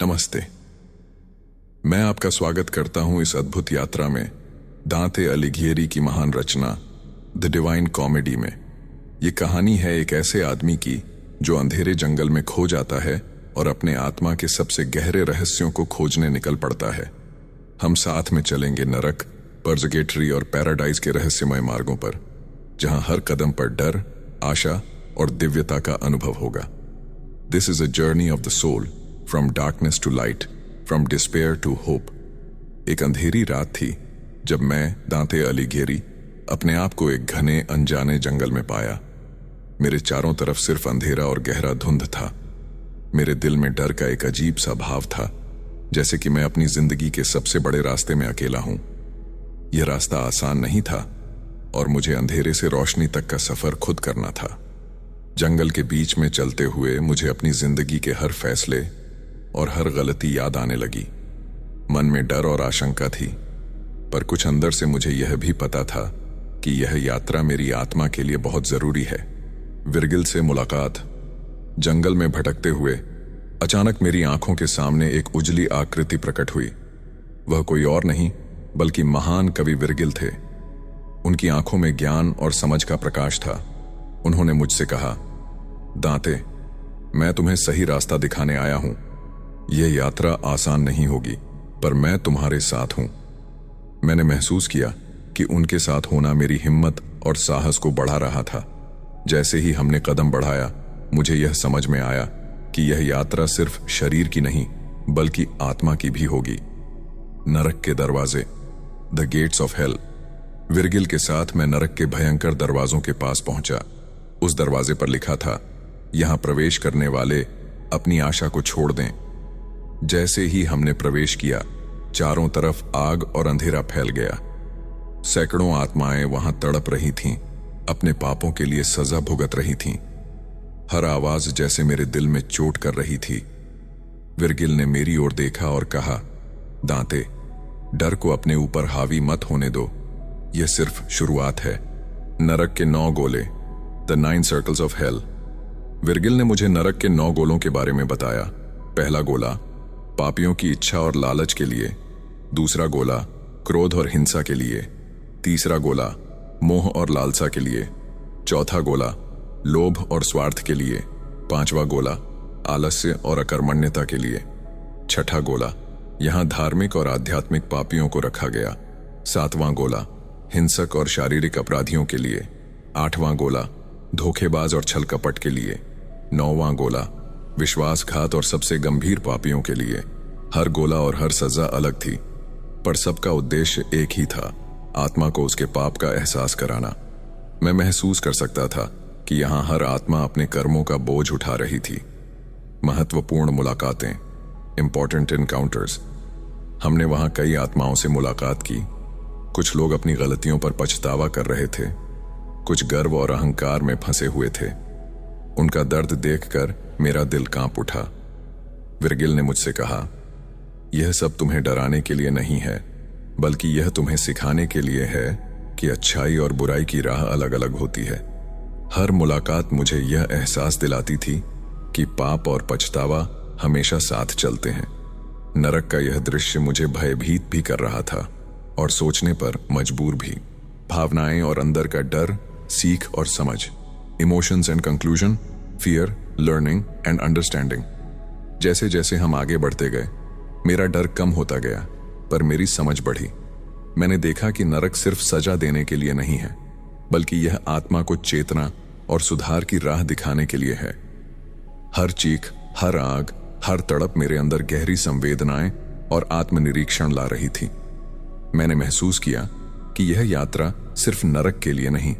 नमस्ते। मैं आपका स्वागत करता हूं इस अद्भुत यात्रा में, दांते अलिघिएरी की महान रचना द डिवाइन कॉमेडी में। ये कहानी है एक ऐसे आदमी की जो अंधेरे जंगल में खो जाता है और अपने आत्मा के सबसे गहरे रहस्यों को खोजने निकल पड़ता है। हम साथ में चलेंगे नरक, पर्जगेटरी और पैराडाइज के रहस्यमय मार्गों पर, जहां हर कदम पर डर, आशा और दिव्यता का अनुभव होगा। This is a journey of the soul, from darkness to light, from despair to hope. एक अंधेरी रात थी जब मैं, दांते अलिघिएरी, अपने आप को एक घने अनजाने जंगल में पाया। मेरे चारों तरफ सिर्फ अंधेरा और गहरा धुंध था। मेरे दिल में डर का एक अजीब सा भाव था, जैसे कि मैं अपनी जिंदगी के सबसे बड़े रास्ते में अकेला हूं। यह रास्ता आसान नहीं था और मुझे अंधेरे से रोशनी तक का सफर खुद करना था। जंगल के बीच में चलते हुए मुझे अपनी जिंदगी के हर फैसले और हर गलती याद आने लगी। मन में डर और आशंका थी, पर कुछ अंदर से मुझे यह भी पता था कि यह यात्रा मेरी आत्मा के लिए बहुत जरूरी है। विर्गिल से मुलाकात। जंगल में भटकते हुए अचानक मेरी आंखों के सामने एक उजली आकृति प्रकट हुई। वह कोई और नहीं बल्कि महान कवि विर्गिल थे। उनकी आंखों में ज्ञान और समझ का प्रकाश था। उन्होंने मुझसे कहा, दांते, मैं तुम्हें सही रास्ता दिखाने आया हूं। यह यात्रा आसान नहीं होगी, पर मैं तुम्हारे साथ हूं। मैंने महसूस किया कि उनके साथ होना मेरी हिम्मत और साहस को बढ़ा रहा था। जैसे ही हमने कदम बढ़ाया, मुझे यह समझ में आया कि यह यात्रा सिर्फ शरीर की नहीं बल्कि आत्मा की भी होगी। नरक के दरवाजे, द गेट्स ऑफ हेल। विर्गिल के साथ मैं नरक के भयंकर दरवाजों के पास पहुंचा। उस दरवाजे पर लिखा था, यहां प्रवेश करने वाले अपनी आशा को छोड़ दें। जैसे ही हमने प्रवेश किया, चारों तरफ आग और अंधेरा फैल गया। सैकड़ों आत्माएं वहां तड़प रही थीं, अपने पापों के लिए सजा भुगत रही थीं। हर आवाज जैसे मेरे दिल में चोट कर रही थी। विर्गिल ने मेरी ओर देखा और कहा, दांते, डर को अपने ऊपर हावी मत होने दो। यह सिर्फ शुरुआत है। नरक के 9 गोले, द 9 सर्कल्स ऑफ हेल। विर्गिल ने मुझे नरक के 9 गोलों के बारे में बताया। पहला गोला पापियों की इच्छा और लालच के लिए, दूसरा गोला क्रोध और हिंसा के लिए, तीसरा गोला मोह और लालसा के लिए, चौथा गोला लोभ और स्वार्थ के लिए, पांचवा गोला आलस्य और अकर्मण्यता के लिए, छठा गोला यहां धार्मिक और आध्यात्मिक पापियों को रखा गया, सातवां गोला हिंसक और शारीरिक अपराधियों के लिए, आठवां गोला धोखेबाज और छल कपट के लिए, नौवां गोला विश्वासघात और सबसे गंभीर पापियों के लिए। हर गोला और हर सजा अलग थी, पर सबका उद्देश्य एक ही था, आत्मा को उसके पाप का एहसास कराना। मैं महसूस कर सकता था कि यहां हर आत्मा अपने कर्मों का बोझ उठा रही थी। महत्वपूर्ण मुलाकातें, इंपॉर्टेंट एनकाउंटर्स। हमने वहां कई आत्माओं से मुलाकात की। कुछ लोग अपनी गलतियों पर पछतावा कर रहे थे, कुछ गर्व और अहंकार में फंसे हुए थे। उनका दर्द देखकर मेरा दिल कांप उठा। विर्गिल ने मुझसे कहा, यह सब तुम्हें डराने के लिए नहीं है, बल्कि यह तुम्हें सिखाने के लिए है कि अच्छाई और बुराई की राह अलग अलग होती है। हर मुलाकात मुझे यह एहसास दिलाती थी कि पाप और पछतावा हमेशा साथ चलते हैं। नरक का यह दृश्य मुझे भयभीत भी कर रहा था और सोचने पर मजबूर भी। भावनाएं और अंदर का डर, सीख और समझ, emotions and conclusion, fear, learning and understanding. जैसे जैसे हम आगे बढ़ते गए, मेरा डर कम होता गया, पर मेरी समझ बढ़ी। मैंने देखा कि नरक सिर्फ सजा देने के लिए नहीं है, बल्कि यह आत्मा को चेतना और सुधार की राह दिखाने के लिए है। हर चीख, हर आग, हर तड़प मेरे अंदर गहरी संवेदनाएं और आत्मनिरीक्षण ला रही थी। मैंने महसूस किया कि यह यात्रा सिर्फ नरक के लिए नहीं,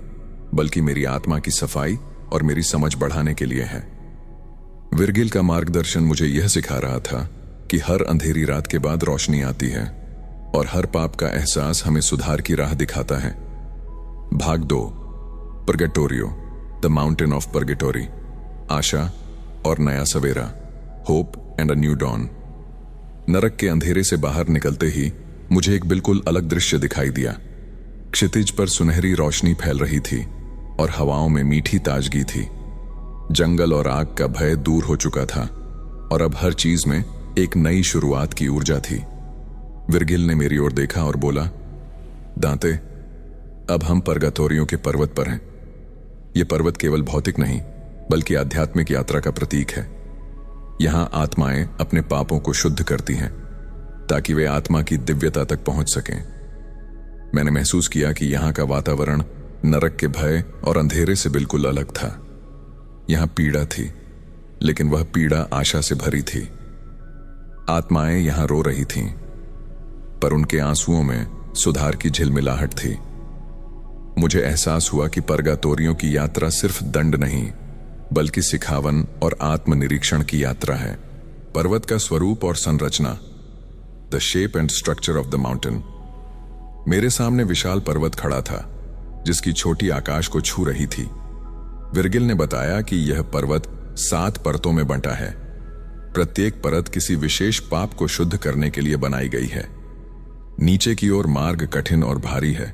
बल्कि मेरी आत्मा की सफाई और मेरी समझ बढ़ाने के लिए है। विर्गिल का मार्गदर्शन मुझे यह सिखा रहा था कि हर अंधेरी रात के बाद रोशनी आती है और हर पाप का एहसास हमें सुधार की राह दिखाता है। भाग 2, Purgatorio, the mountain of purgatory. आशा और नया सवेरा, hope and a new dawn. नरक के अंधेरे से बाहर निकलते ही मुझे एक बिल्कुल अलग दृश्य दिखाई दिया। क्षितिज पर सुनहरी रोशनी फैल रही थी और हवाओं में मीठी ताजगी थी। जंगल और आग का भय दूर हो चुका था और अब हर चीज में एक नई शुरुआत की ऊर्जा थी। विर्गिल ने मेरी ओर देखा और बोला, दांते, अब हम परगातोरियों के पर्वत पर हैं। यह पर्वत केवल भौतिक नहीं बल्कि आध्यात्मिक यात्रा का प्रतीक है। यहां आत्माएं अपने पापों को शुद्ध करती हैं ताकि वे आत्मा की दिव्यता तक पहुंच सकें। मैंने महसूस किया कि यहां का वातावरण नरक के भय और अंधेरे से बिल्कुल अलग था। यहां पीड़ा थी, लेकिन वह पीड़ा आशा से भरी थी। आत्माएं यहां रो रही थीं, पर उनके आंसुओं में सुधार की झिलमिलाहट थी। मुझे एहसास हुआ कि परगातोरियों की यात्रा सिर्फ दंड नहीं बल्कि सिखावन और आत्मनिरीक्षण की यात्रा है। पर्वत का स्वरूप और संरचना, the shape and structure of the mountain. मेरे सामने विशाल पर्वत खड़ा था जिसकी छोटी आकाश को छू रही थी। विर्गिल ने बताया कि यह पर्वत 7 परतों में बंटा है। प्रत्येक परत किसी विशेष पाप को शुद्ध करने के लिए बनाई गई है। नीचे की ओर मार्ग कठिन और भारी है।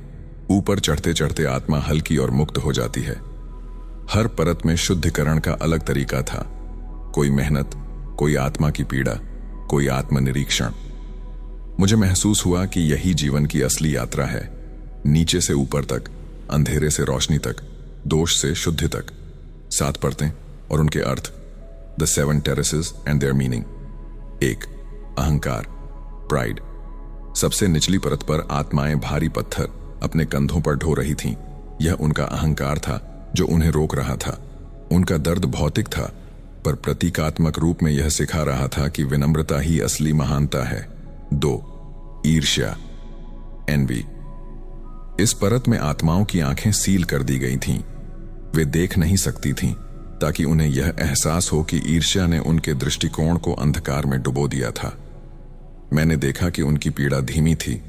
ऊपर चढ़ते चढ़ते आत्मा हल्की और मुक्त हो जाती है। हर परत में शुद्धिकरण का अलग तरीका था। कोई मेहनत, कोई आत्मा की पीड़ा, कोई आत्मनिरीक्षण। मुझे महसूस हुआ कि यही जीवन की असली यात्रा है। नीचे से ऊपर तक, अंधेरे से रोशनी तक, दोष से शुद्धि तक। 7 परतें और उनके अर्थ, the 7 terraces and their meaning. 1. अहंकार, प्राइड। सबसे निचली परत पर आत्माएं भारी पत्थर अपने कंधों पर ढो रही थीं। यह उनका अहंकार था जो उन्हें रोक रहा था। उनका दर्द भौतिक था, पर प्रतीकात्मक रूप में यह सिखा रहा था कि विनम्रता ही असली महानता है। 2. ईर्ष्या, एनवी। इस परत में आत्माओं की आंखें सील कर दी गई थीं। वे देख नहीं सकती थीं ताकि उन्हें यह एहसास हो कि ईर्ष्या ने उनके दृष्टिकोण को अंधकार में डुबो दिया था। मैंने देखा कि उनकी पीड़ा धीमी थी,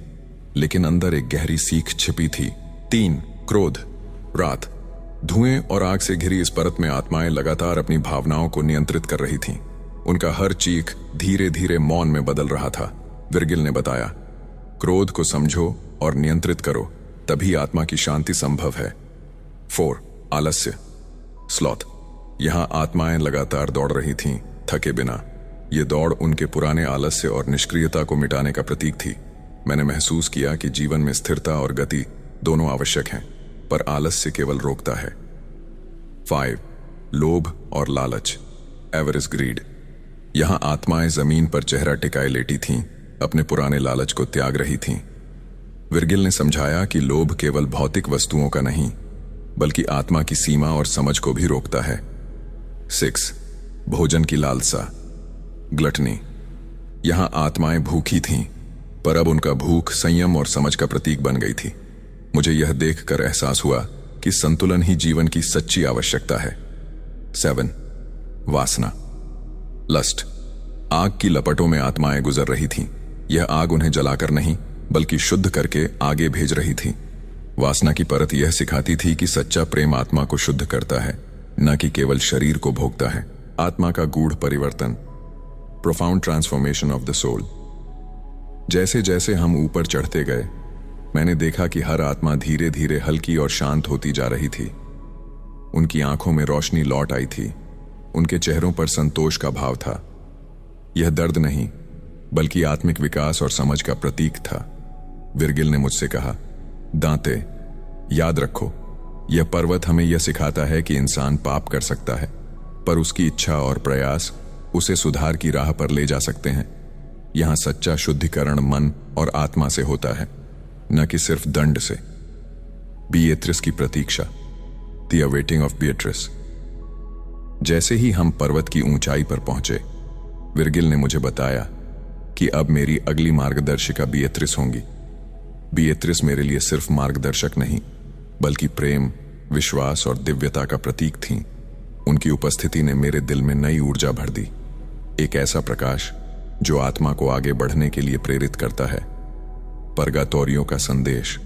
लेकिन अंदर एक गहरी सीख छिपी थी। 3. क्रोध, रात। धुएं और आग से घिरी इस परत में आत्माएं लगातार अपनी भावनाओं को नियंत्रित कर रही थीं। उनका हर चीख धीरे धीरे मौन में बदल रहा था। विर्गिल ने बताया, क्रोध को समझो और नियंत्रित करो, तभी आत्मा की शांति संभव है। 4. आलस्य, स्लॉथ। यहां आत्माएं लगातार दौड़ रही थीं, थके बिना। ये दौड़ उनके पुराने आलस्य और निष्क्रियता को मिटाने का प्रतीक थी। मैंने महसूस किया कि जीवन में स्थिरता और गति दोनों आवश्यक हैं, पर आलस्य केवल रोकता है। 5. लोभ और लालच, एवरेज ग्रीड। यहां आत्माएं जमीन पर चेहरा टिकाए लेटी थीं, अपने पुराने लालच को त्याग रही थीं। विर्गिल ने समझाया कि लोभ केवल भौतिक वस्तुओं का नहीं बल्कि आत्मा की सीमा और समझ को भी रोकता है। 6. भोजन की लालसा, ग्लटनी। यहां आत्माएं भूखी थीं, पर अब उनका भूख संयम और समझ का प्रतीक बन गई थी। मुझे यह देखकर एहसास हुआ कि संतुलन ही जीवन की सच्ची आवश्यकता है। 7. वासना, लस्ट। आग की लपटों में आत्माएं गुजर रही थीं। यह आग उन्हें जलाकर नहीं बल्कि शुद्ध करके आगे भेज रही थी। वासना की परत यह सिखाती थी कि सच्चा प्रेम आत्मा को शुद्ध करता है, न कि केवल शरीर को भोगता है। आत्मा का गूढ़ परिवर्तन, profound transformation of the soul. जैसे जैसे हम ऊपर चढ़ते गए, मैंने देखा कि हर आत्मा धीरे धीरे हल्की और शांत होती जा रही थी। उनकी आंखों में रोशनी लौट आई थी। उनके चेहरों पर संतोष का भाव था। यह दर्द नहीं बल्कि आत्मिक विकास और समझ का प्रतीक था। विर्गिल ने मुझसे कहा, दांते, याद रखो, यह पर्वत हमें यह सिखाता है कि इंसान पाप कर सकता है, पर उसकी इच्छा और प्रयास उसे सुधार की राह पर ले जा सकते हैं। यहां सच्चा शुद्धिकरण मन और आत्मा से होता है, न कि सिर्फ दंड से। बिएत्रिस की प्रतीक्षा, द अवेटिंग ऑफ बिएट्रिस। जैसे ही हम पर्वत की ऊंचाई पर पहुंचे, विर्गिल ने मुझे बताया कि अब मेरी अगली मार्गदर्शिका बिएत्रिस होंगी। बिएत्रिस मेरे लिए सिर्फ मार्गदर्शक नहीं बल्कि प्रेम, विश्वास और दिव्यता का प्रतीक थीं। उनकी उपस्थिति ने मेरे दिल में नई ऊर्जा भर दी, एक ऐसा प्रकाश जो आत्मा को आगे बढ़ने के लिए प्रेरित करता है। परगातोरियो का संदेश,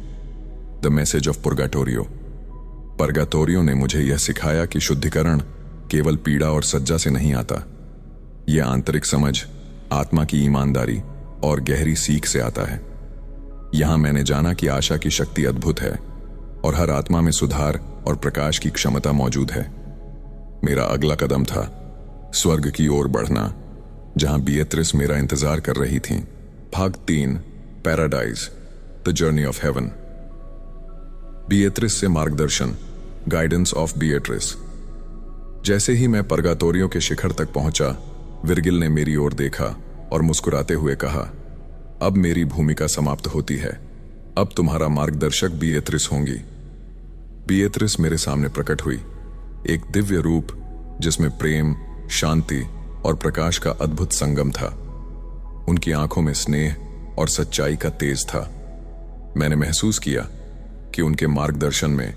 द मैसेज ऑफ पुर्गाटोरियो। परगातोरियो ने मुझे यह सिखाया कि शुद्धिकरण केवल पीड़ा और सज्जा से नहीं आता। यह आंतरिक समझ, आत्मा की ईमानदारी और गहरी सीख से आता है। यहां मैंने जाना कि आशा की शक्ति अद्भुत है और हर आत्मा में सुधार और प्रकाश की क्षमता मौजूद है। मेरा अगला कदम था स्वर्ग की ओर बढ़ना, जहां बिएत्रिस मेरा इंतजार कर रही थीं। भाग 3, paradise, the journey of heaven. Beatrice से मार्गदर्शन, गाइडेंस ऑफ बिएट्रिस। जैसे ही मैं परगातोरियो के शिखर तक पहुंचा, विर्गिल ने मेरी ओर देखा और मुस्कुराते हुए कहा, अब मेरी भूमिका समाप्त होती है। अब तुम्हारा मार्गदर्शक बिएत्रिस होंगी। बिएत्रिस मेरे सामने प्रकट हुई, एक दिव्य रूप जिसमें प्रेम, शांति और प्रकाश का अद्भुत संगम था। उनकी आंखों में स्नेह और सच्चाई का तेज था। मैंने महसूस किया कि उनके मार्गदर्शन में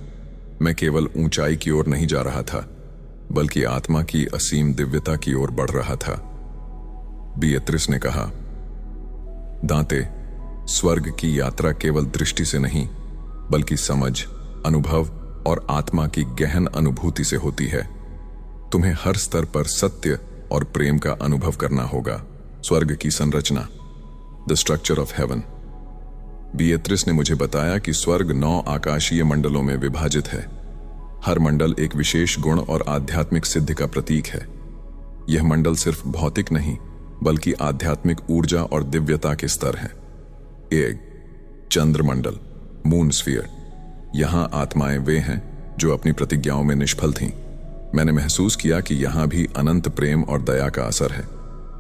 मैं केवल ऊंचाई की ओर नहीं जा रहा था, बल्कि आत्मा की असीम दिव्यता की ओर बढ़ रहा था। बिएत्रिस ने कहा, दांते, स्वर्ग की यात्रा केवल दृष्टि से नहीं, बल्कि समझ, अनुभव और आत्मा की गहन अनुभूति से होती है। तुम्हें हर स्तर पर सत्य और प्रेम का अनुभव करना होगा। स्वर्ग की संरचना, द स्ट्रक्चर ऑफ हेवन। बिएत्रिस ने मुझे बताया कि स्वर्ग 9 आकाशीय मंडलों में विभाजित है। हर मंडल एक विशेष गुण और आध्यात्मिक सिद्धि का प्रतीक है। यह मंडल सिर्फ भौतिक नहीं, बल्कि आध्यात्मिक ऊर्जा और दिव्यता के स्तर हैं। एक, चंद्रमंडल, मून स्फीयर। यहां आत्माएं वे हैं जो अपनी प्रतिज्ञाओं में निष्फल थीं। मैंने महसूस किया कि यहां भी अनंत प्रेम और दया का असर है।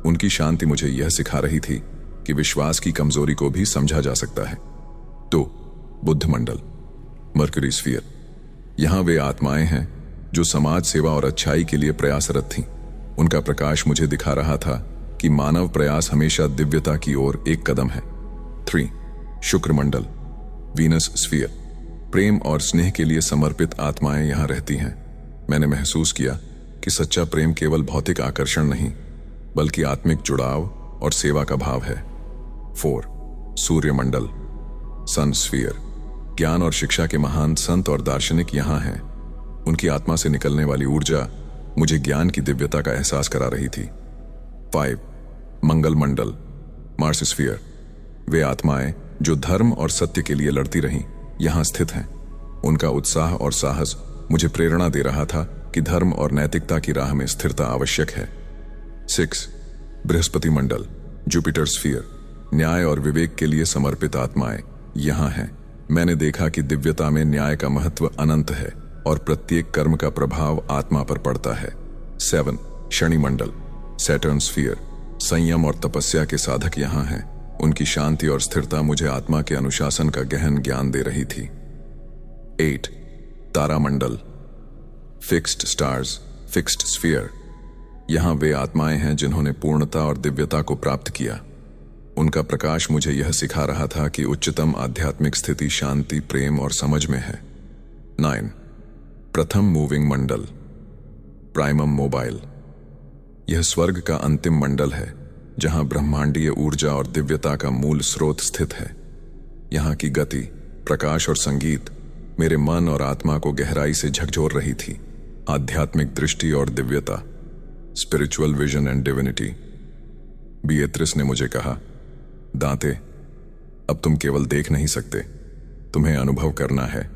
उनकी शांति मुझे यह सिखा रही थी कि विश्वास की कमजोरी को भी समझा जा सकता है। 2, बुद्ध मंडल, मर्क्यूरी स्फीयर। यहां वे आत्माएं हैं जो समाज सेवा और अच्छाई के लिए प्रयासरत थीं। उनका प्रकाश मुझे दिखा रहा था कि मानव प्रयास हमेशा दिव्यता की ओर एक कदम है। 3, शुक्र मंडल, वीनस स्फीयर। प्रेम और स्नेह के लिए समर्पित आत्माएं यहां रहती हैं। मैंने महसूस किया कि सच्चा प्रेम केवल भौतिक आकर्षण नहीं, बल्कि आत्मिक जुड़ाव और सेवा का भाव है। 4, सूर्य मंडल, सन स्फीयर। ज्ञान और शिक्षा के महान संत और दार्शनिक यहां हैं। उनकी आत्मा से निकलने वाली ऊर्जा मुझे ज्ञान की दिव्यता का एहसास करा रही थी। 5, मंगल मंडल, मार्स स्फीयर। वे आत्माएं जो धर्म और सत्य के लिए लड़ती रहीं, यहां स्थित हैं। उनका उत्साह और साहस मुझे प्रेरणा दे रहा था कि धर्म और नैतिकता की राह में स्थिरता आवश्यक है। 6, बृहस्पति मंडल, जुपिटर स्फीयर। न्याय और विवेक के लिए समर्पित आत्माएं यहां हैं। मैंने देखा कि दिव्यता में न्याय का महत्व अनंत है और प्रत्येक कर्म का प्रभाव आत्मा पर पड़ता है। 7, शनि मंडल, सैटर्न स्फीयर। संयम और तपस्या के साधक यहां हैं। उनकी शांति और स्थिरता मुझे आत्मा के अनुशासन का गहन ज्ञान दे रही थी। 8, तारामंडल, फिक्स्ड स्टार्स, फिक्स्ड स्फीयर। यहां वे आत्माएं हैं जिन्होंने पूर्णता और दिव्यता को प्राप्त किया। उनका प्रकाश मुझे यह सिखा रहा था कि उच्चतम आध्यात्मिक स्थिति शांति, प्रेम और समझ में है। 9, प्रथम मूविंग मंडल, प्राइमम मोबाइल। यह स्वर्ग का अंतिम मंडल है, जहां ब्रह्मांडीय ऊर्जा और दिव्यता का मूल स्रोत स्थित है। यहां की गति, प्रकाश और संगीत मेरे मन और आत्मा को गहराई से झकझोर रही थी। आध्यात्मिक दृष्टि और दिव्यता, स्पिरिचुअल विजन एंड डिविनिटी। बिएत्रिस ने मुझे कहा, दांते, अब तुम केवल देख नहीं सकते, तुम्हें अनुभव करना है।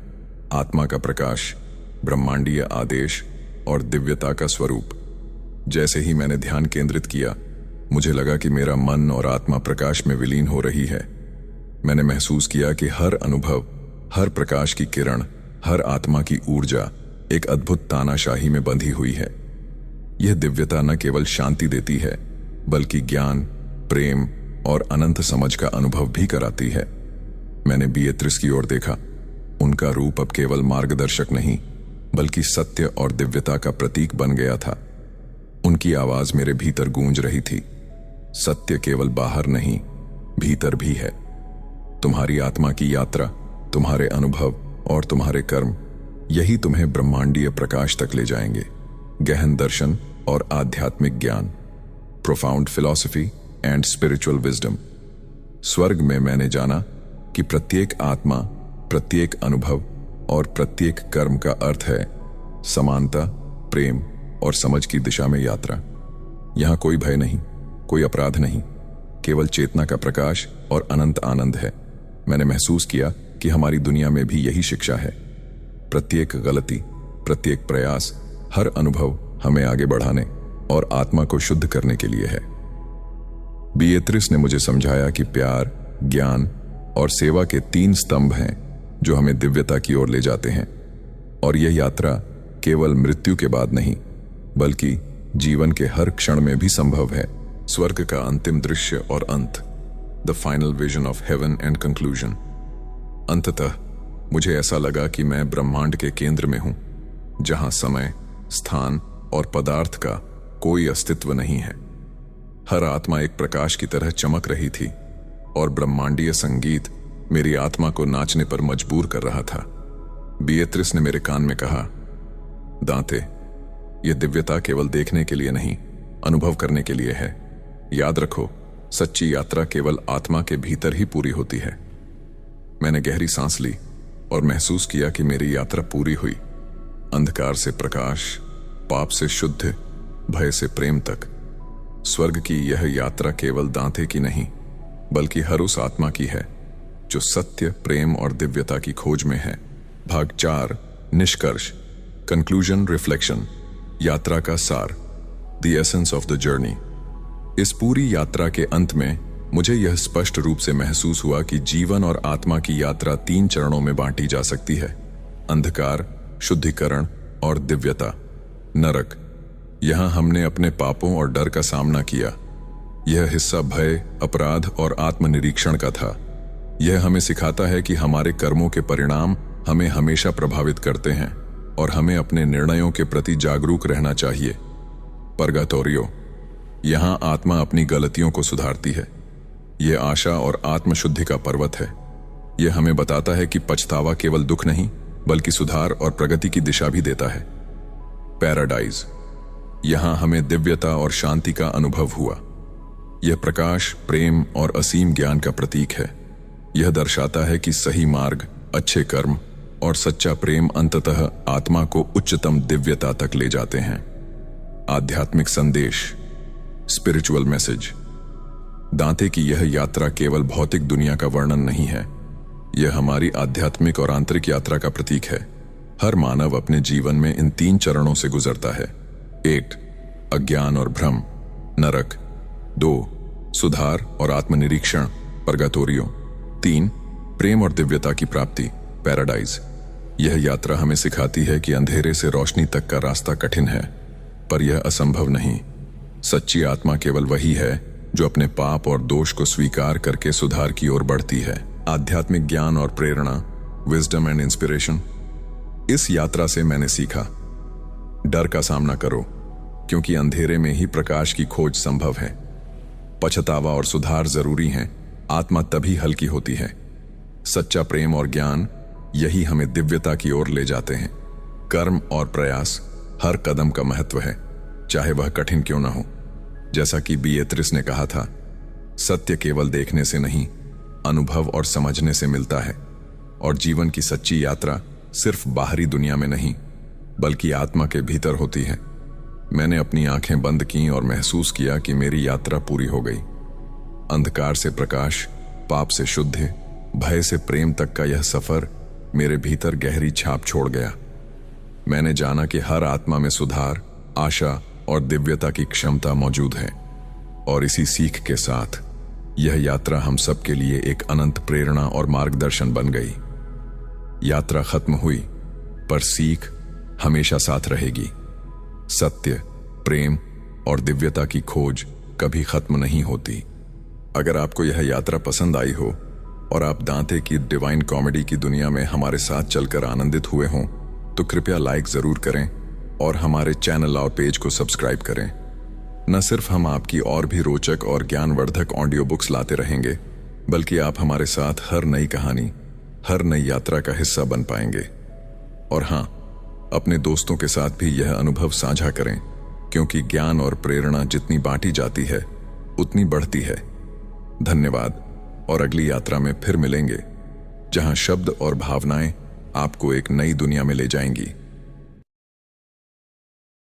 आत्मा का प्रकाश, ब्रह्मांडीय आदेश और दिव्यता का स्वरूप। जैसे ही मैंने ध्यान केंद्रित किया, मुझे लगा कि मेरा मन और आत्मा प्रकाश में विलीन हो रही है। मैंने महसूस किया कि हर अनुभव, हर प्रकाश की किरण, हर आत्मा की ऊर्जा एक अद्भुत तानाशाही में बंधी हुई है। यह दिव्यता न केवल शांति देती है, बल्कि ज्ञान, प्रेम और अनंत समझ का अनुभव भी कराती है। मैंने बिएत्रिस की ओर देखा। उनका रूप अब केवल मार्गदर्शक नहीं, बल्कि सत्य और दिव्यता का प्रतीक बन गया था। उनकी आवाज मेरे भीतर गूंज रही थी, सत्य केवल बाहर नहीं, भीतर भी है। तुम्हारी आत्मा की यात्रा, तुम्हारे अनुभव और तुम्हारे कर्म, यही तुम्हें ब्रह्मांडीय प्रकाश तक ले जाएंगे। गहन दर्शन और आध्यात्मिक ज्ञान, profound philosophy and spiritual wisdom. स्वर्ग में मैंने जाना कि प्रत्येक आत्मा, प्रत्येक अनुभव और प्रत्येक कर्म का अर्थ है समानता, प्रेम और समझ की दिशा में यात्रा। यहां कोई भय नहीं, कोई अपराध नहीं, केवल चेतना का प्रकाश और अनंत आनंद है। मैंने महसूस किया कि हमारी दुनिया में भी यही शिक्षा है। प्रत्येक गलती, प्रत्येक प्रयास, हर अनुभव हमें आगे बढ़ाने और आत्मा को शुद्ध करने के लिए है। बीएत्रिस ने मुझे समझाया कि प्यार, ज्ञान और सेवा के 3 स्तंभ हैं जो हमें दिव्यता की ओर ले जाते हैं। और यह यात्रा केवल मृत्यु के बाद नहीं, बल्कि जीवन के हर क्षण में भी संभव है। स्वर्ग का अंतिम दृश्य और अंत, the final vision of heaven and conclusion. अंततः मुझे ऐसा लगा कि मैं ब्रह्मांड के केंद्र में हूं, जहां समय, स्थान और पदार्थ का कोई अस्तित्व नहीं है। हर आत्मा एक प्रकाश की तरह चमक रही थी और ब्रह्मांडीय संगीत मेरी आत्मा को नाचने पर मजबूर कर रहा था। बीएत्रिस ने मेरे कान में कहा, दांते, यह दिव्यता केवल देखने के लिए नहीं, अनुभव करने के लिए है। याद रखो, सच्ची यात्रा केवल आत्मा के भीतर ही पूरी होती है। मैंने गहरी सांस ली और महसूस किया कि मेरी यात्रा पूरी हुई। अंधकार से प्रकाश, पाप से शुद्ध, भय से प्रेम तक। स्वर्ग की यह यात्रा केवल दांते की नहीं, बल्कि हर उस आत्मा की है जो सत्य, प्रेम और दिव्यता की खोज में है। भाग 4, निष्कर्ष, कंक्लूजन, रिफ्लेक्शन। यात्रा का सार, the essence of the journey. इस पूरी यात्रा के अंत में मुझे यह स्पष्ट रूप से महसूस हुआ कि जीवन और आत्मा की यात्रा 3 चरणों में बांटी जा सकती है। अंधकार, शुद्धिकरण और दिव्यता। नरक, यहां हमने अपने पापों और डर का सामना किया। यह हिस्सा भय, अपराध और आत्मनिरीक्षण का था। यह हमें सिखाता है कि हमारे कर्मों के परिणाम हमें हमेशा प्रभावित करते हैं और हमें अपने निर्णयों के प्रति जागरूक रहना चाहिए। परगातोरियो, यहां आत्मा अपनी गलतियों को सुधारती है। यह आशा और आत्मशुद्धि का पर्वत है। यह हमें बताता है कि पछतावा केवल दुख नहीं, बल्कि सुधार और प्रगति की दिशा भी देता है। पैराडाइज, यहां हमें दिव्यता और शांति का अनुभव हुआ। यह प्रकाश, प्रेम और असीम ज्ञान का प्रतीक है। यह दर्शाता है कि सही मार्ग, अच्छे कर्म और सच्चा प्रेम अंततः आत्मा को उच्चतम दिव्यता तक ले जाते हैं। आध्यात्मिक संदेश, स्पिरिचुअल मैसेज। दांते की यह यात्रा केवल भौतिक दुनिया का वर्णन नहीं है, यह हमारी आध्यात्मिक और आंतरिक यात्रा का प्रतीक है। हर मानव अपने जीवन में इन 3 चरणों से गुजरता है। 1, अज्ञान और भ्रम, नरक। 2, सुधार और आत्मनिरीक्षण, परगातोरियो। 3, प्रेम और दिव्यता की प्राप्ति, पैराडाइज। यह यात्रा हमें सिखाती है कि अंधेरे से रोशनी तक का रास्ता कठिन है, पर यह असंभव नहीं। सच्ची आत्मा केवल वही है जो अपने पाप और दोष को स्वीकार करके सुधार की ओर बढ़ती है। आध्यात्मिक ज्ञान और प्रेरणा, विजडम एंड इंस्पिरेशन। इस यात्रा से मैंने सीखा, डर का सामना करो, क्योंकि अंधेरे में ही प्रकाश की खोज संभव है। पछतावा और सुधार जरूरी हैं, आत्मा तभी हल्की होती है। सच्चा प्रेम और ज्ञान, यही हमें दिव्यता की ओर ले जाते हैं। कर्म और प्रयास, हर कदम का महत्व है, चाहे वह कठिन क्यों ना हो। जैसा कि बीएत्रिस ने कहा था, सत्य केवल देखने से नहीं, अनुभव और समझने से मिलता है। और जीवन की सच्ची यात्रा सिर्फ बाहरी दुनिया में नहीं, बल्कि आत्मा के भीतर होती है। मैंने अपनी आंखें बंद की और महसूस किया कि मेरी यात्रा पूरी हो गई। अंधकार से प्रकाश, पाप से शुद्ध, भय से प्रेम तक का यह सफर मेरे भीतर गहरी छाप छोड़ गया। मैंने जाना कि हर आत्मा में सुधार, आशा और दिव्यता की क्षमता मौजूद है। और इसी सीख के साथ यह यात्रा हम सब के लिए एक अनंत प्रेरणा और मार्गदर्शन बन गई। यात्रा खत्म हुई, पर सीख हमेशा साथ रहेगी। सत्य, प्रेम और दिव्यता की खोज कभी खत्म नहीं होती। अगर आपको यह यात्रा पसंद आई हो और आप दांते की डिवाइन कॉमेडी की दुनिया में हमारे साथ चलकर आनंदित हुए हों, तो कृपया लाइक जरूर करें और हमारे चैनल और पेज को सब्सक्राइब करें। न सिर्फ हम आपकी और भी रोचक और ज्ञानवर्धक ऑडियो बुक्स लाते रहेंगे, बल्कि आप हमारे साथ हर नई कहानी, हर नई यात्रा का हिस्सा बन पाएंगे। और हाँ, अपने दोस्तों के साथ भी यह अनुभव साझा करें, क्योंकि ज्ञान और प्रेरणा जितनी बांटी जाती है, उतनी बढ़ती है। धन्यवाद, और अगली यात्रा में फिर मिलेंगे, जहां शब्द और भावनाएं आपको एक नई दुनिया में ले जाएंगी।